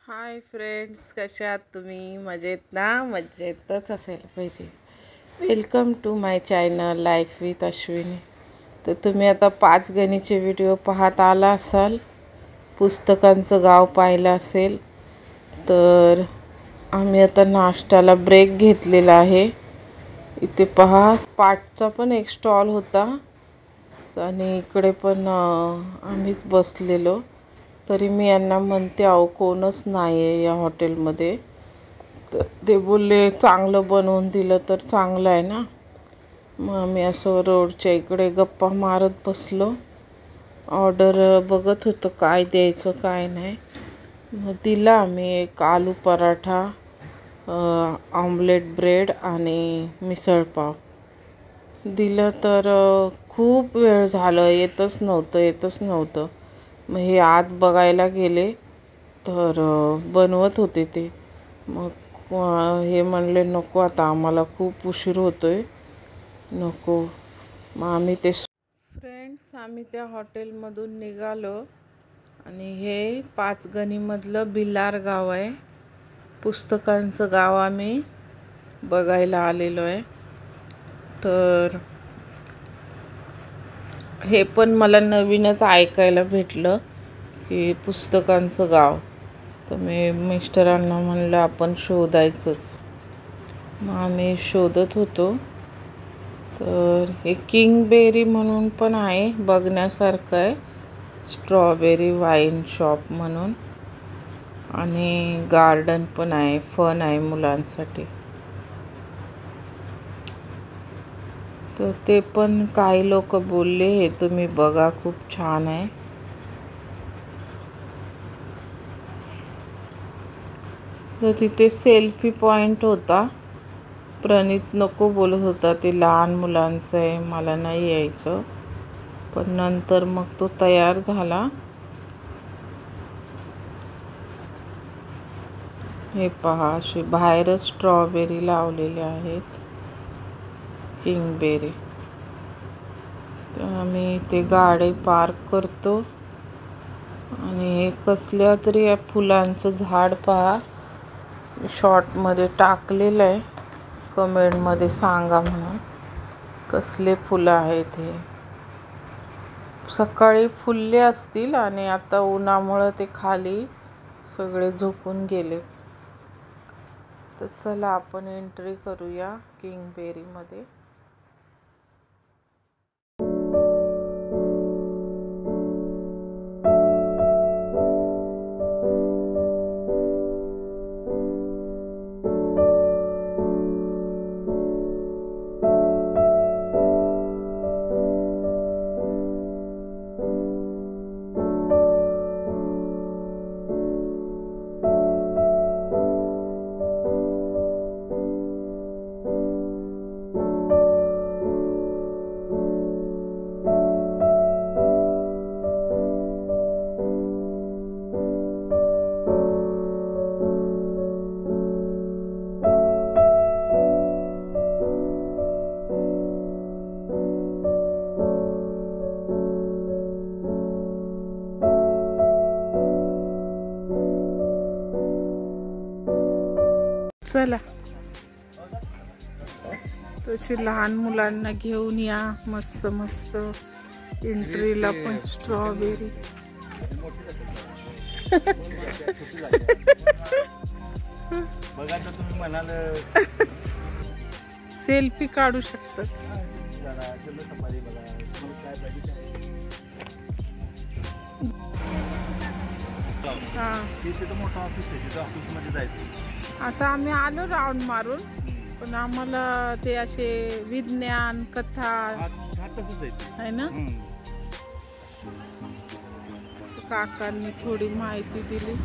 Hi friends, कसे आहात तुम्ही? मजेत ना? मजेतच असायला पाहिजे. Welcome to my channel life with Ashwini. तर तुम्ही आता 5 गणीचे व्हिडिओ पाहत आला असाल, पुस्तकांचं गाव पाहिलं असेल. तर आम्ही आता नाश्त्याला ब्रेक घेतलेला आहे. इथे पहा, पाटचा पण एक स्टॉल होता आणि इकडे पण आम्हीच बसलेलो. तरी मी यांना म्हणते, अहो कोणच नाही आहे या हॉटेलमध्ये. तर ते बोलले चांगलं बनवून दिलं तर चांगलं आहे ना. मग आम्ही असं रोडच्या इकडे गप्पा मारत बसलो. ऑर्डर बघत होतो काय द्यायचं काय नाही. मग दिला आम्ही एक आलू पराठा, ऑमलेट ब्रेड आणि मिसळपाव दिलं. तर खूप वेळ झालं, येतच नव्हतं. मग हे आत बघायला गेले तर बनवत होते ते. मग हे म्हणले नको आता, आम्हाला खूप उशीर होतोय, नको. मग आम्ही आम्ही त्या हॉटेलमधून निघालो आणि हे 5 गणीमधलं भिलार गाव आहे. पुस्तकांचं गाव आम्ही बघायला आलेलो आहे. तर हे पण मला नवीनच ऐकायला भेटलं की पुस्तकांचं गाव. तर मी मिस्टरांना म्हणलं आपण शोधायचंच. मग आम्ही शोधत होतो. तर हे किंगबेरी म्हणून पण आहे, बघण्यासारखं आहे. स्ट्रॉबेरी वाईन शॉप म्हणून, आणि गार्डन पण आहे, फन आहे मुलांसाठी. तर ते पण काही लोक बोलले हे तुम्ही बघा, खूप छान आहे. तर तिथे सेल्फी पॉइंट होता. प्रणित नको बोलत होता, ते लहान मुलांचं आहे, मला नाही यायचं. पण नंतर मग तो तयार झाला. हे पहा, असे बाहेरच स्ट्रॉबेरी लावलेले आहेत, किंगबेरी. तर आम्ही ते गाडी पार्क करतो आणि हे कसल्या तरी या फुलांचं झाड पहा, शॉर्टमध्ये टाकलेलं आहे. कमेंटमध्ये सांगा म्हणून कसले फुलं आहेत हे. सकाळी फुलले असतील आणि आता उन्हामुळे ते खाली सगळे झोपून गेलेत. तर चला आपण एंट्री करूया किंगबेरीमध्ये. चला, तशी लहान मुलांना घेऊन या. मस्त मस्त एंट्रीला पण स्ट्रॉबेरी. सेल्फी काढू शकतात. आता आम्ही आलो राऊंड मारून, पण आम्हाला ते असे विज्ञान कथा आहे ना, काकांनी थोडी माहिती दिली.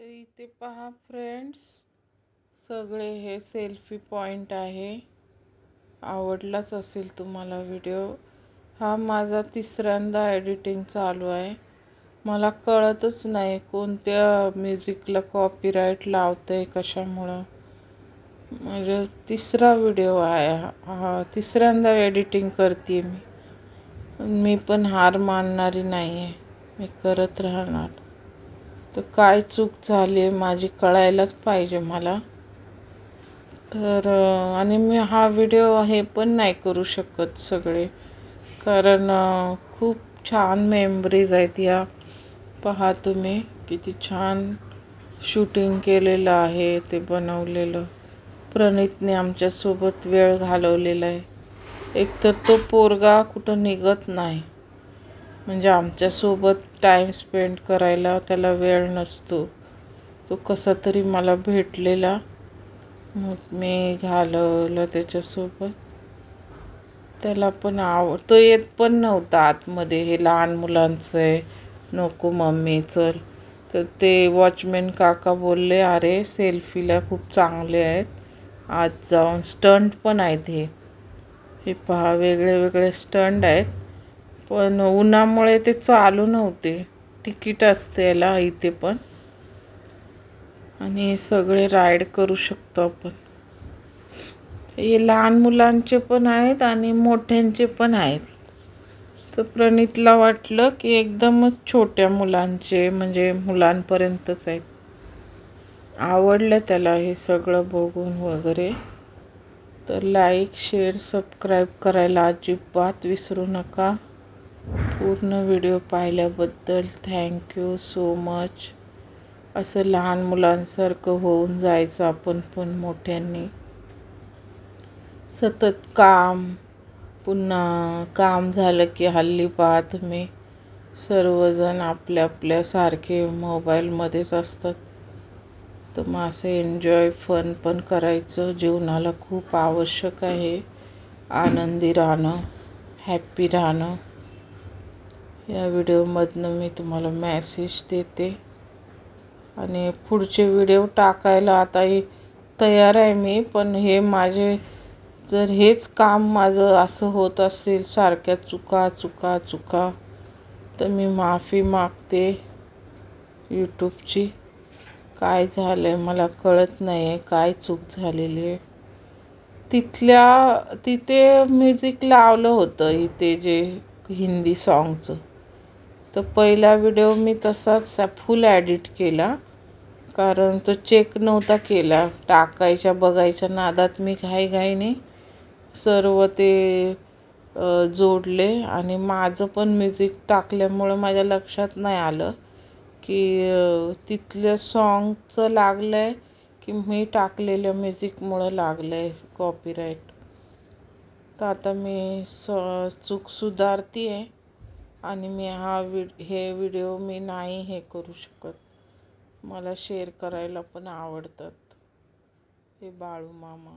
इथे पहा फ्रेंड्स, सगळे हे सेल्फी पॉइंट आहे. आवडलाच असेल तुम्हाला व्हिडिओ. हा माझा तिसऱ्यांदा एडिटिंग चालू आहे. मला कळतच नाही कोणत्या म्युझिकला कॉपीराईट लावते कशामुळं. म्हणजे तिसरा व्हिडिओ आहे हा, तिसऱ्यांदा एडिटिंग करते मी पण हार मानणारी नाही आहे. मी करत राहणार. तर काय चूक झाली आहे माझी कळायलाच पाहिजे मला. तर आणि मी हा व्हिडिओ हे पण नाही करू शकत सगळे, कारण खूप छान मेमरीज आहेत या. पहा तुम्ही किती छान शूटिंग केलेलं आहे, ते बनवलेलं. प्रणितने आमच्यासोबत वेळ घालवलेला आहे. एकतर तो पोरगा कुठं निघत नाही, म्हणजे आमच्यासोबत टाईम स्पेंड करायला त्याला वेळ नसतो. तो कसा तरी मला भेटलेला, मग मी घालवलं त्याच्यासोबत. त्याला पण तो येत पण नव्हता आतमध्ये. हे लहान मुलांचं आहे, नको मम्मी चल. तर ते वॉचमॅन काका बोलले, अरे सेल्फीला खूप चांगले आहेत, आज जाऊन. स्टंट पण आहेत हे पहा, वेगळे वेगळे स्टंट आहेत. पण उन्हामुळे ते चालू नव्हते. तिकीट असते याला इथे पण, आणि हे सगळे राईड करू शकतो आपण. हे लहान मुलांचे पण आहेत आणि मोठ्यांचे पण आहेत. तर प्रणितला वाटलं की एकदमच छोट्या मुलांचे, म्हणजे मुलांपर्यंतच आहेत. आवडलं त्याला हे सगळं बघून वगैरे. तर लाईक, शेअर, सबस्क्राईब करायला अजिबात विसरू नका. पूर्ण व्हिडिओ पाहिल्याबद्दल थँक्यू सो मच. असं लहान मुलांसारखं होऊन जायचं आपण पण मोठ्यांनी. सतत काम, पुन्हा काम झालं की हल्ली पहा तुम्ही सर्वजण आपल्या आपल्यासारखे मोबाईलमध्येच असतात. तर मग असं एन्जॉय फन पण करायचं. जीवनाला खूप आवश्यक आहे आनंदी राहणं, हॅप्पी राहणं. या व्हिडिओमधनं मी तुम्हाला मेसेज देते. आणि पुढचे व्हिडिओ टाकायला आताही तयार आहे मी. पण हे माझे, जर हेच काम माझं असं होत असेल सारख्या चुका चुका चुका, तर मी माफी मागते यूट्यूबची. काय झालं आहे मला कळत नाही आहे, काय चूक झालेली आहे. तिथे म्युझिक लावलं होतं इथे जे हिंदी सॉन्गचं. तर पहिला व्हिडिओ मी तसाच फुल एडिट केला, कारण तो चेक नव्हता केला. टाकायच्या बघायच्या नादात मी घाईघाईने सर्व ते जोडले. आणि माझं पण म्युझिक टाकल्यामुळं माझ्या लक्षात नाही आलं की तिथल्या सॉन्गचं लागलं आहे की मी टाकलेल्या म्युझिकमुळं लागलं आहे कॉपीराईट. तर आता मी चूक सुधारते आहे. आणि मी हे व्हिडिओ मी नाही हे करू शकत. मला शेअर करायला पण आवडतात. हे बाळू मामा.